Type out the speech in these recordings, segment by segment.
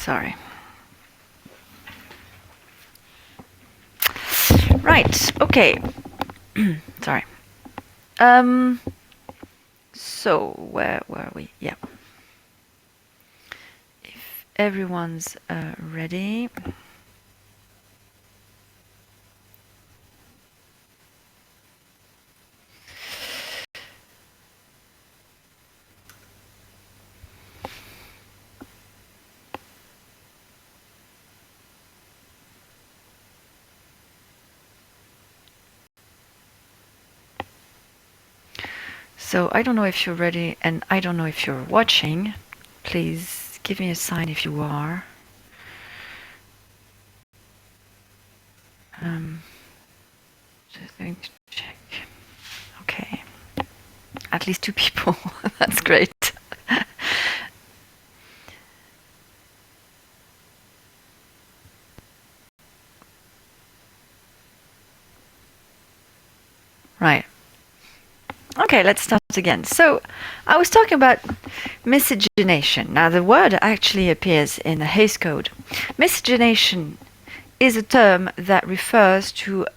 Sorry. Right. Okay. Sorry. So where were we? Yeah. If everyone's ready. So I don't know if you're ready, and I don't know if you're watching. Please give me a sign if you are. Just going to check. Okay. At least 2 people. That's great. Right. Okay, let's start again. So, I was talking about miscegenation. Now, the word actually appears in the Hays Code. Miscegenation is a term that refers to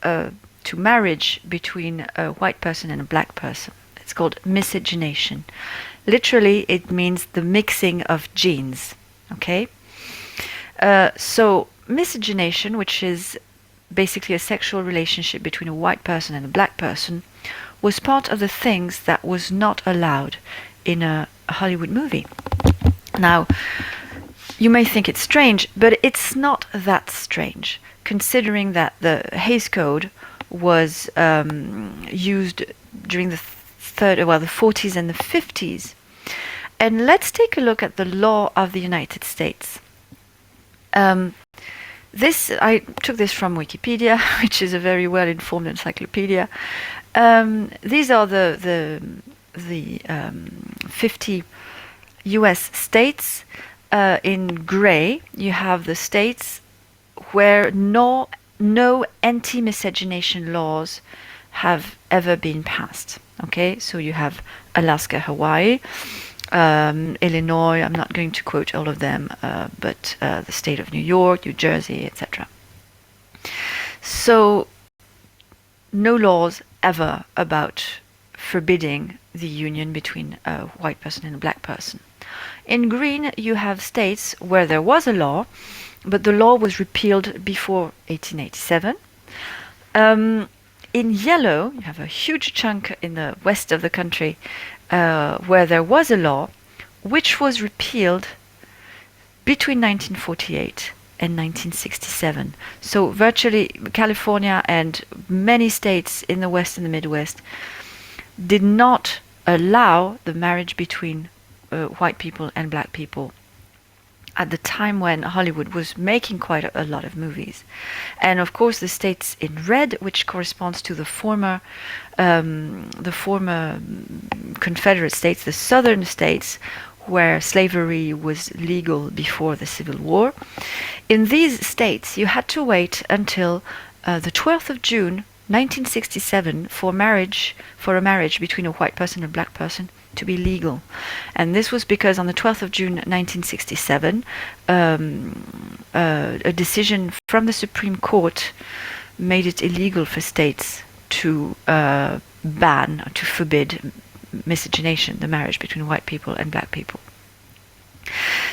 marriage between a white person and a black person. It's called miscegenation. Literally, it means the mixing of genes. Okay? So, miscegenation, which is basically a sexual relationship between a white person and a black person, was part of the things that was not allowed in a Hollywood movie. Now, you may think it's strange, but it's not that strange, considering that the Hays Code was used during the 40s and the 50s. And let's take a look at the law of the United States. I took this from Wikipedia, which is a very well-informed encyclopedia. These are the 50 U.S. states. In gray, you have the states where no anti-miscegenation laws have ever been passed. Okay, so you have Alaska, Hawaii, Illinois. I'm not going to quote all of them, but the state of New York, New Jersey, etc. So no laws ever about forbidding the union between a white person and a black person. In green, you have states where there was a law, but the law was repealed before 1887. In yellow, you have a huge chunk in the west of the country where there was a law, which was repealed between 1948 and 1967. So virtually California and many states in the West and the Midwest did not allow the marriage between white people and black people at the time when Hollywood was making quite a lot of movies. And of course the states in red, which corresponds to the former Confederate states, the southern states, where slavery was legal before the Civil War. In these states, you had to wait until the 12th of June, 1967, for a marriage between a white person and a black person to be legal. And this was because on the 12th of June, 1967, a decision from the Supreme Court made it illegal for states to ban or to forbid miscegenation, the marriage between white people and black people.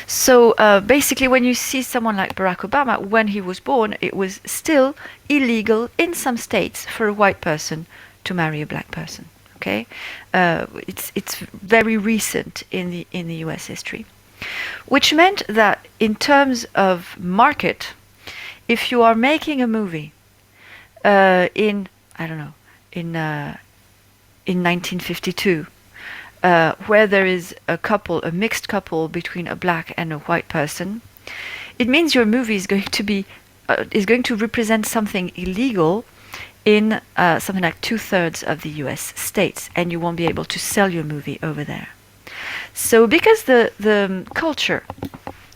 So basically, when you see someone like Barack Obama, when he was born, it was still illegal in some states for a white person to marry a black person. Okay, it's very recent in the U.S. history, which meant that in terms of market, if you are making a movie in 1952, where there is a mixed couple between a black and a white person, it means your movie is going to represent something illegal in something like 2/3 of the U.S. states, and you won't be able to sell your movie over there. So because the culture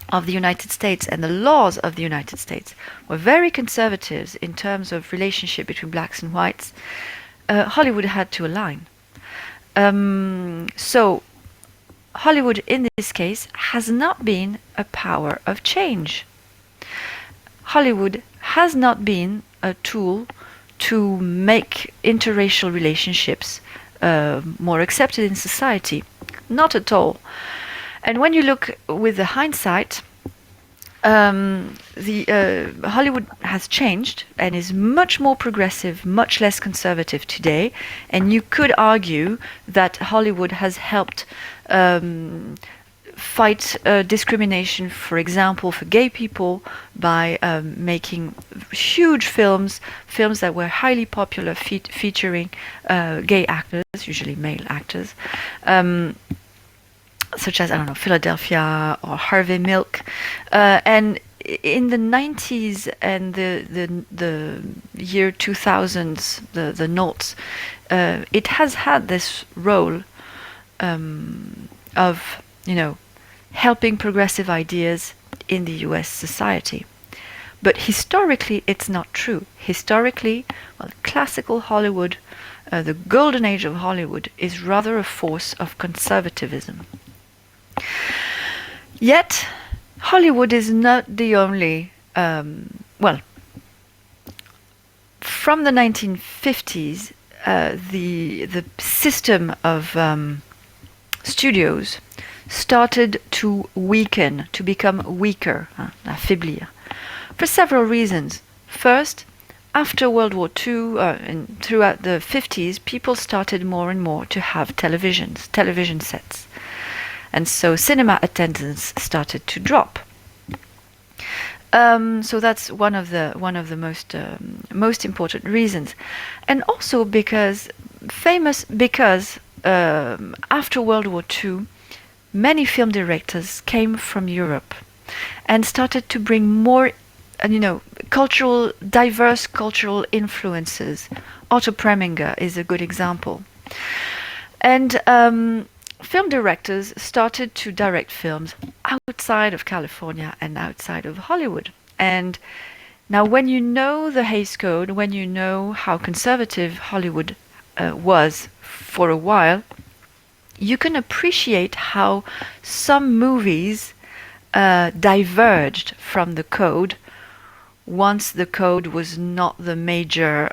of the United States and the laws of the United States were very conservative in terms of relationship between blacks and whites, Hollywood had to align. So Hollywood in this case has not been a power of change. Hollywood has not been a tool to make interracial relationships more accepted in society. Not at all. And when you look with the hindsight, the Hollywood has changed and is much more progressive, much less conservative today. And you could argue that Hollywood has helped fight discrimination, for example, for gay people by making huge films that were highly popular, featuring gay actors, usually male actors. Such as, I don't know, Philadelphia or Harvey Milk. And in the 90s and the year 2000s, the noughts, it has had this role of, helping progressive ideas in the US society. But historically, it's not true. Historically, classical Hollywood, the golden age of Hollywood, is rather a force of conservatism. Yet, Hollywood is not the only, from the 1950s, the system of studios started to weaken, to become weaker, affaiblir, for several reasons. First, after World War II and throughout the 50s, people started more and more to have television sets. And so cinema attendance started to drop. So that's one of the most important reasons, and also because after World War II, many film directors came from Europe and started to bring more, diverse cultural influences. Otto Preminger is a good example, and film directors started to direct films outside of California and outside of Hollywood. And now when you know the Hays Code, when you know how conservative Hollywood was for a while, you can appreciate how some movies diverged from the code once the code was not the major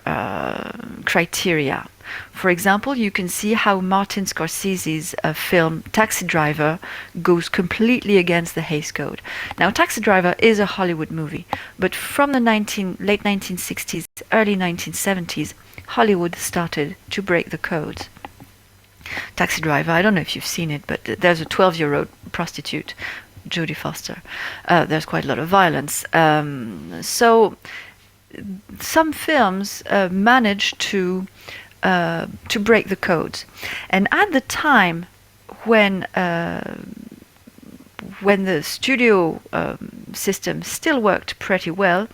criteria. For example, you can see how Martin Scorsese's film Taxi Driver goes completely against the Hays Code. Now, Taxi Driver is a Hollywood movie, but from the late 1960s, early 1970s, Hollywood started to break the codes. Taxi Driver, I don't know if you've seen it, but there's a 12-year-old prostitute, Jodie Foster. There's quite a lot of violence. So some films managed to break the codes. And at the time when the studio system still worked pretty well,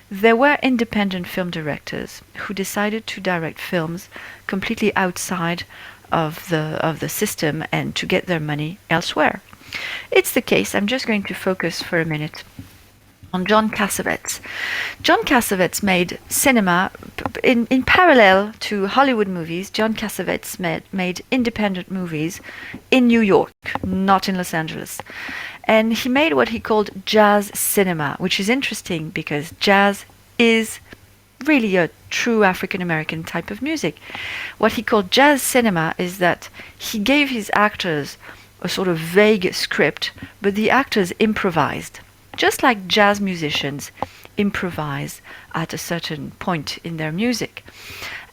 there were independent film directors who decided to direct films completely outside of the system and to get their money elsewhere. It's the case, I'm just going to focus for a minute on John Cassavetes. John Cassavetes made cinema in parallel to Hollywood movies. John Cassavetes made independent movies in New York, not in Los Angeles. And he made what he called jazz cinema, which is interesting because jazz is really a true African American type of music. What he called jazz cinema is that he gave his actors a sort of vague script, but the actors improvised, just like jazz musicians improvise at a certain point in their music.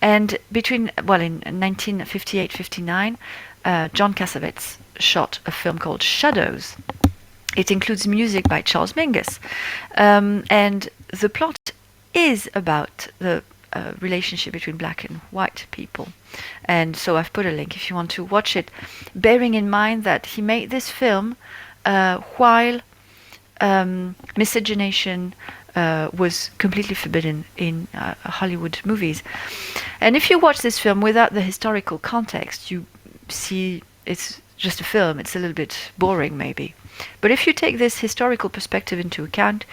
And in 1958-59, John Cassavetes shot a film called Shadows. It includes music by Charles Mingus. And the plot is about the relationship between black and white people. And so I've put a link if you want to watch it, bearing in mind that he made this film while miscegenation was completely forbidden in Hollywood movies. And if you watch this film without the historical context, you see it's just a film. It's a little bit boring maybe. But if you take this historical perspective into account,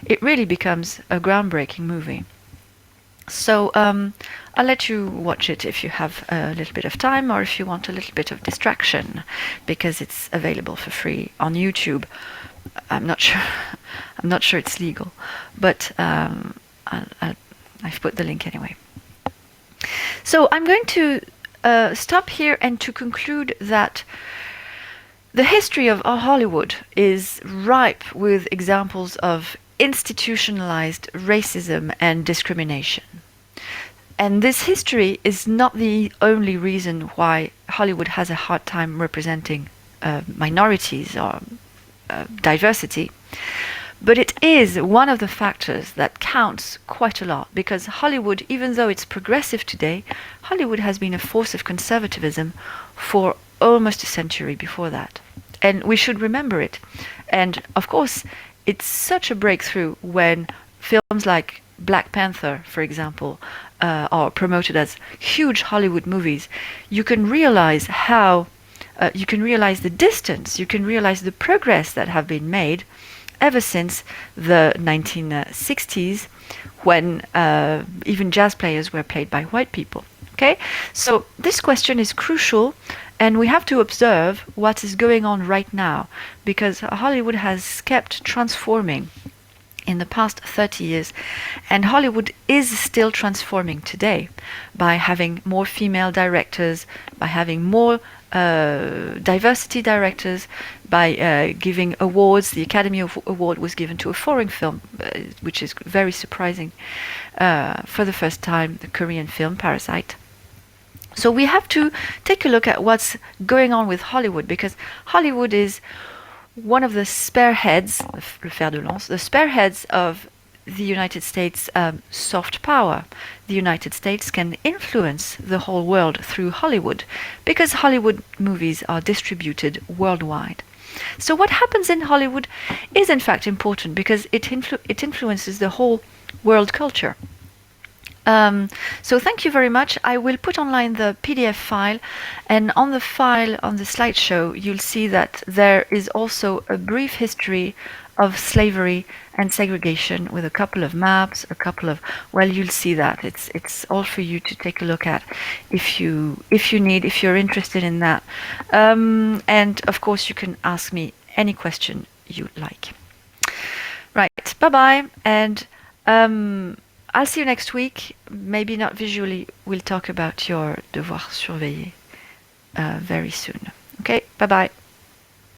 it really becomes a groundbreaking movie. So I'll let you watch it if you have a little bit of time or if you want a little bit of distraction, because it's available for free on YouTube. I'm not sure. I'm not sure it's legal, but I've put the link anyway. So I'm going to stop here and to conclude that the history of Hollywood is ripe with examples of institutionalized racism and discrimination. And this history is not the only reason why Hollywood has a hard time representing minorities or diversity. But it is one of the factors that counts quite a lot, because Hollywood, even though it's progressive today, Hollywood has been a force of conservatism for almost a century before that. And we should remember it. And of course, it's such a breakthrough when films like Black Panther, for example, are promoted as huge Hollywood movies. You can realize how, you can realize the distance, you can realize the progress that have been made ever since the 1960s, when even jazz players were played by white people. Okay, so this question is crucial, and we have to observe what is going on right now, because Hollywood has kept transforming in the past 30 years, and Hollywood is still transforming today by having more female directors, by having more diversity directors, by giving awards. The Academy Award was given to a foreign film, which is very surprising. For the first time, the Korean film Parasite. So we have to take a look at what's going on with Hollywood, because Hollywood is one of the spearheads, le fer de lance, the spearheads of the United States soft power. The United States can influence the whole world through Hollywood, because Hollywood movies are distributed worldwide. So what happens in Hollywood is in fact important, because it influences the whole world culture. So thank you very much. I will put online the PDF file, and on the file, on the slideshow, you'll see that there is also a brief history of slavery and segregation with a couple of maps, a couple of, well, you'll see that. It's all for you to take a look at if you need, if you're interested in that. And of course, you can ask me any question you like. Right, bye-bye, and I'll see you next week. Maybe not visually. We'll talk about your devoir surveiller very soon. Okay, bye-bye.